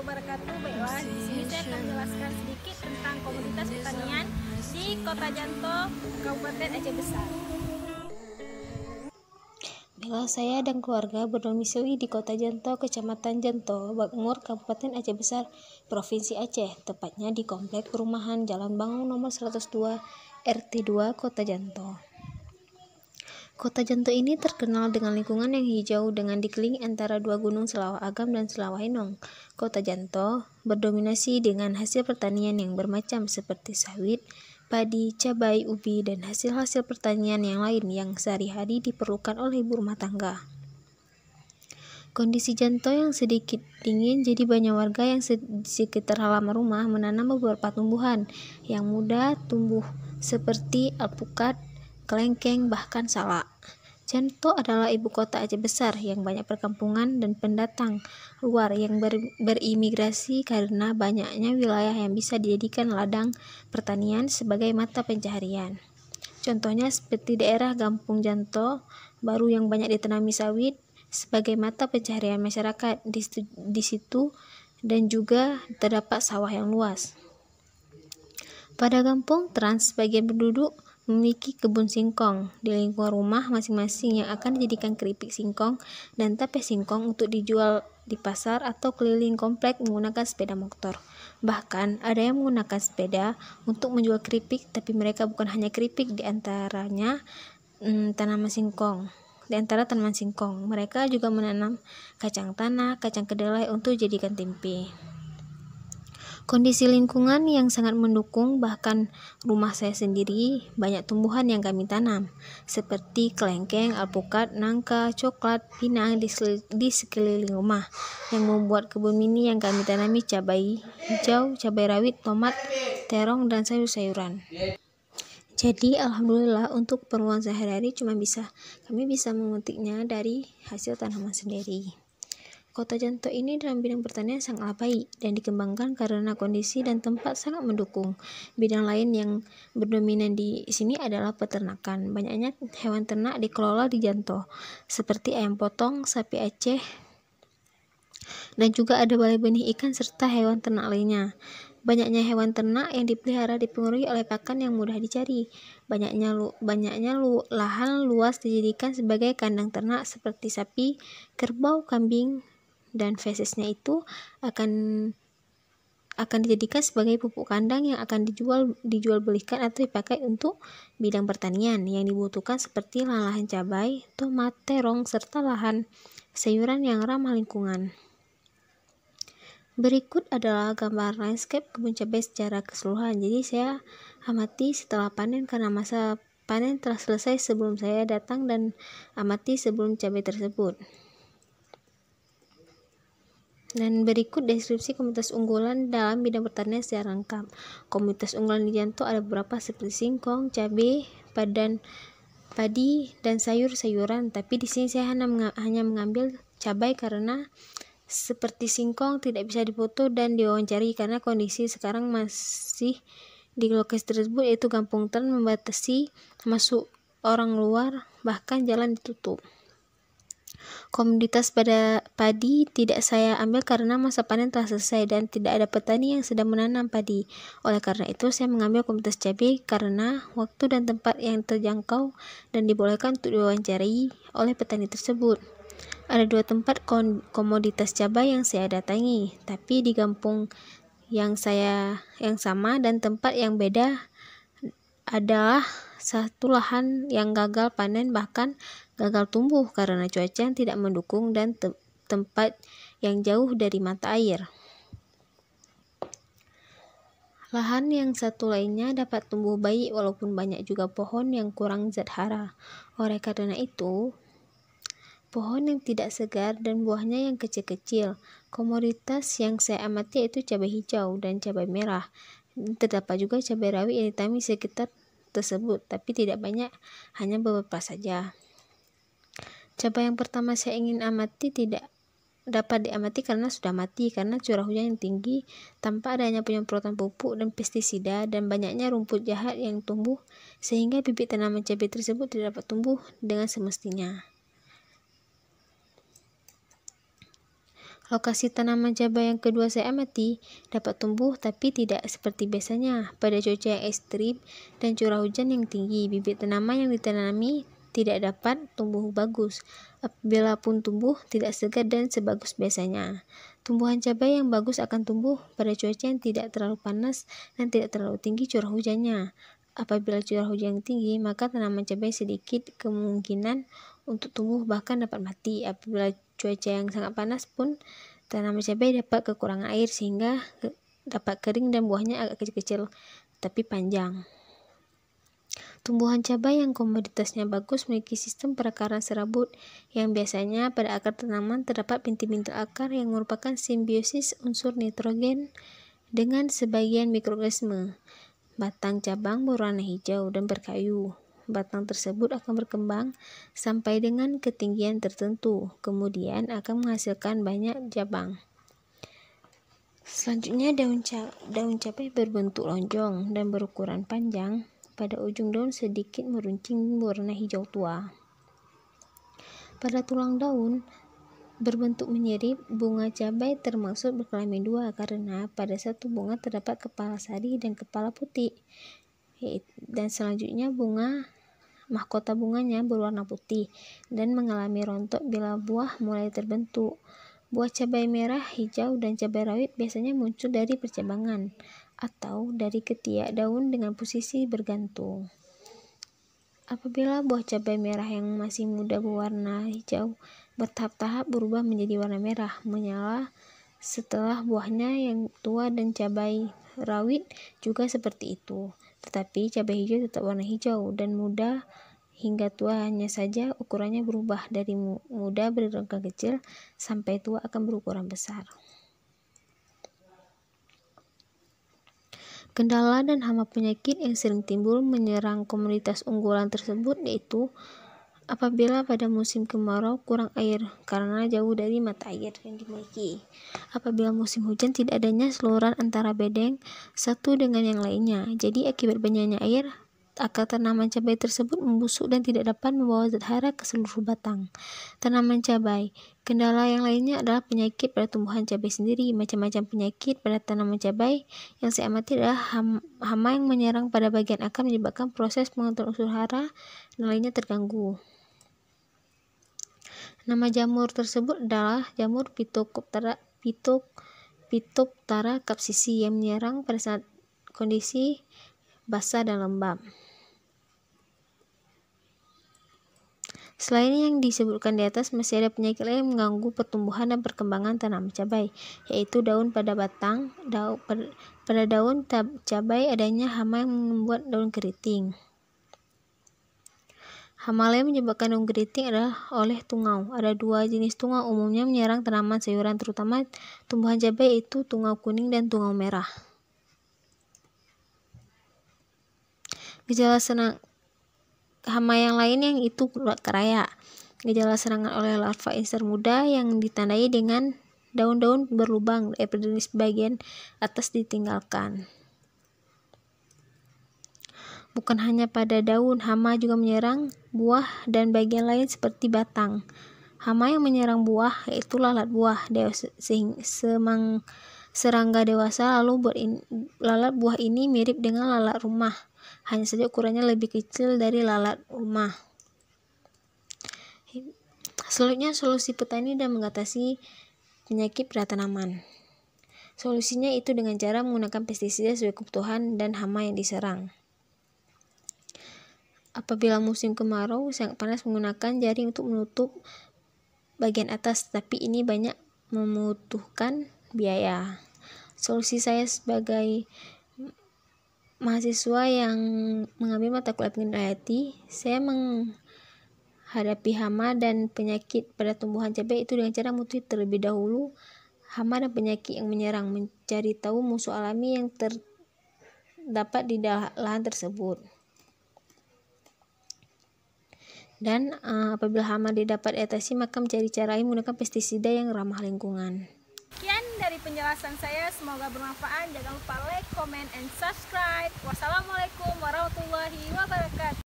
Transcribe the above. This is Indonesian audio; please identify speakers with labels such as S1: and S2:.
S1: wabarakatuh. Baiklah, di sini saya akan menjelaskan sedikit tentang komoditas pertanian di Kota Janto, Kabupaten Aceh Besar.
S2: Baiklah, saya dan keluarga berdomisili di Kota Janto, Kecamatan Janto, Makmur, Kabupaten Aceh Besar, Provinsi Aceh, tepatnya di Komplek Perumahan Jalan Bangun nomor 102, RT 2, Kota Janto. Kota Janto ini terkenal dengan lingkungan yang hijau dengan dikelilingi antara dua gunung Selawah Agam dan Selawah Enong. Kota Janto berdominasi dengan hasil pertanian yang bermacam seperti sawit, padi, cabai, ubi, dan hasil-hasil pertanian yang lain yang sehari-hari diperlukan oleh ibu rumah tangga. Kondisi Janto yang sedikit dingin, jadi banyak warga yang di sekitar halaman rumah menanam beberapa tumbuhan yang mudah tumbuh seperti alpukat, kelengkeng, bahkan salak. Janto adalah ibu kota Aceh Besar yang banyak perkampungan dan pendatang luar yang berimigrasi karena banyaknya wilayah yang bisa dijadikan ladang pertanian sebagai mata pencaharian. Contohnya seperti daerah Kampung Janto Baru yang banyak ditanami sawit sebagai mata pencaharian masyarakat di situ, dan juga terdapat sawah yang luas. Pada Kampung Trans, sebagian penduduk memiliki kebun singkong di lingkungan rumah masing-masing yang akan dijadikan keripik singkong dan tape singkong untuk dijual di pasar atau keliling komplek menggunakan sepeda motor. Bahkan ada yang menggunakan sepeda untuk menjual keripik, tapi mereka bukan hanya keripik, di antara tanaman singkong. Mereka juga menanam kacang tanah, kacang kedelai untuk dijadikan tempe. Kondisi lingkungan yang sangat mendukung, bahkan rumah saya sendiri banyak tumbuhan yang kami tanam seperti kelengkeng, alpukat, nangka, coklat, pinang di sekeliling rumah, yang membuat kebun mini yang kami tanami cabai hijau, cabai rawit, tomat, terong, dan sayur-sayuran. Jadi alhamdulillah untuk keperluan sehari-hari kami bisa memetiknya dari hasil tanaman sendiri. Kota Janto ini dalam bidang pertanian sangatlah baik dan dikembangkan karena kondisi dan tempat sangat mendukung. Bidang lain yang berdominan di sini adalah peternakan. Banyaknya hewan ternak dikelola di Janto, seperti ayam potong, sapi Aceh, dan juga ada balai benih ikan serta hewan ternak lainnya. Banyaknya hewan ternak yang dipelihara dipengaruhi oleh pakan yang mudah dicari. Banyaknya lahan luas dijadikan sebagai kandang ternak seperti sapi, kerbau, kambing, dan fesesnya itu akan dijadikan sebagai pupuk kandang yang akan dijual belikan atau dipakai untuk bidang pertanian yang dibutuhkan seperti lahan cabai, tomat, terong, serta lahan sayuran yang ramah lingkungan. Berikut adalah gambar landscape kebun cabai secara keseluruhan. Jadi saya amati setelah panen karena masa panen telah selesai sebelum saya datang, dan amati sebelum cabai tersebut. Dan berikut deskripsi komoditas unggulan dalam bidang pertanian secara lengkap. Komoditas unggulan di Janto ada beberapa seperti singkong, cabai, padi, dan sayur-sayuran. Tapi di sini saya hanya mengambil cabai karena seperti singkong tidak bisa dipoto dan diwawancari karena kondisi sekarang masih di lokasi tersebut, yaitu Kampung Trans membatasi masuk orang luar, bahkan jalan ditutup. Komoditas pada padi tidak saya ambil karena masa panen telah selesai dan tidak ada petani yang sedang menanam padi. Oleh karena itu saya mengambil komoditas cabai karena waktu dan tempat yang terjangkau dan dibolehkan untuk diwawancarai oleh petani tersebut. Ada dua tempat komoditas cabai yang saya datangi, tapi di kampung yang sama dan tempat yang beda adalah satu lahan yang gagal panen, bahkan gagal tumbuh karena cuaca yang tidak mendukung dan tempat yang jauh dari mata air. Lahan yang satu lainnya dapat tumbuh baik walaupun banyak juga pohon yang kurang zat hara. Oleh karena itu, pohon yang tidak segar dan buahnya yang kecil-kecil. Komoditas yang saya amati yaitu cabai hijau dan cabai merah. Terdapat juga cabai rawit yang ditanami sekitar tersebut, tapi tidak banyak, hanya beberapa saja. Cabai yang pertama saya ingin amati tidak dapat diamati karena sudah mati karena curah hujan yang tinggi, tanpa adanya penyemprotan pupuk dan pestisida, dan banyaknya rumput jahat yang tumbuh sehingga bibit tanaman cabai tersebut tidak dapat tumbuh dengan semestinya. Lokasi tanaman cabai yang kedua saya amati dapat tumbuh tapi tidak seperti biasanya. Pada cuaca yang ekstrim dan curah hujan yang tinggi, bibit tanaman yang ditanami tidak dapat tumbuh bagus. Apabila pun tumbuh, tidak segar dan sebagus biasanya. Tumbuhan cabai yang bagus akan tumbuh pada cuaca yang tidak terlalu panas dan tidak terlalu tinggi curah hujannya. Apabila curah hujan yang tinggi, maka tanaman cabai sedikit kemungkinan untuk tumbuh bahkan dapat mati. Apabila cuaca yang sangat panas pun, tanaman cabai dapat kekurangan air sehingga dapat kering dan buahnya agak kecil-kecil tapi panjang. Tumbuhan cabai yang komoditasnya bagus memiliki sistem perakaran serabut yang biasanya pada akar tanaman terdapat bintil-bintil akar yang merupakan simbiosis unsur nitrogen dengan sebagian mikroorganisme. Batang cabang berwarna hijau dan berkayu. Batang tersebut akan berkembang sampai dengan ketinggian tertentu, kemudian akan menghasilkan banyak cabang. Selanjutnya daun cabai berbentuk lonjong dan berukuran panjang. Pada ujung daun sedikit meruncing berwarna hijau tua. Pada tulang daun berbentuk menyirip. Bunga cabai termaksud berkelamin dua karena pada satu bunga terdapat kepala sari dan kepala putih. Dan selanjutnya mahkota bunganya berwarna putih dan mengalami rontok bila buah mulai terbentuk. Buah cabai merah, hijau, dan cabai rawit biasanya muncul dari percabangan atau dari ketiak daun dengan posisi bergantung. Apabila buah cabai merah yang masih muda berwarna hijau, bertahap-tahap berubah menjadi warna merah menyala setelah buahnya yang tua, dan cabai rawit juga seperti itu. Tetapi cabai hijau tetap warna hijau dan muda hingga tua, hanya saja ukurannya berubah dari muda berangka kecil sampai tua akan berukuran besar. Kendala dan hama penyakit yang sering timbul menyerang komoditas unggulan tersebut yaitu apabila pada musim kemarau kurang air karena jauh dari mata air yang dimiliki. Apabila musim hujan tidak adanya saluran antara bedeng satu dengan yang lainnya. Jadi akibat banyaknya air, akar tanaman cabai tersebut membusuk dan tidak dapat membawa zat hara ke seluruh batang tanaman cabai. Kendala yang lainnya adalah penyakit pada tumbuhan cabai sendiri. Macam-macam penyakit pada tanaman cabai yang saya amati adalah hama yang menyerang pada bagian akar menyebabkan proses pengaturan unsur hara dan lainnya terganggu. Nama jamur tersebut adalah jamur Phytophthora capsicii yang menyerang pada saat kondisi basah dan lembab. Selain yang disebutkan di atas, masih ada penyakit lain yang mengganggu pertumbuhan dan perkembangan tanaman cabai, yaitu daun pada batang. Pada daun cabai adanya hama yang membuat daun keriting. Hama lain menyebabkan daun keriting adalah oleh tungau. Ada dua jenis tungau umumnya menyerang tanaman sayuran, terutama tumbuhan cabai, yaitu tungau kuning dan tungau merah. Gejala hama yang lain yang itu keraya. Gejala serangan oleh larva insek muda yang ditandai dengan daun-daun berlubang, epidermis bagian atas ditinggalkan. Bukan hanya pada daun, hama juga menyerang buah dan bagian lain seperti batang. Hama yang menyerang buah yaitu lalat buah serangga dewasa. Lalat buah ini mirip dengan lalat rumah, hanya saja ukurannya lebih kecil dari lalat rumah. Selanjutnya, solusi petani dan mengatasi penyakit pada tanaman. Solusinya itu dengan cara menggunakan pestisida sesuai kebutuhan dan hama yang diserang. Apabila musim kemarau sangat panas, menggunakan jaring untuk menutup bagian atas, tapi ini banyak membutuhkan biaya. Solusi saya sebagai mahasiswa yang mengambil mata kuliah pengendalian hayati, saya menghadapi hama dan penyakit pada tumbuhan cabai itu dengan cara mengetahui terlebih dahulu hama dan penyakit yang menyerang, mencari tahu musuh alami yang terdapat di lahan tersebut. Dan apabila hama didapat diatasi, maka mencari cara lain menggunakan pestisida yang ramah lingkungan.
S1: Sekian dari penjelasan saya, semoga bermanfaat. Jangan lupa like, comment, and subscribe. Wassalamualaikum warahmatullahi wabarakatuh.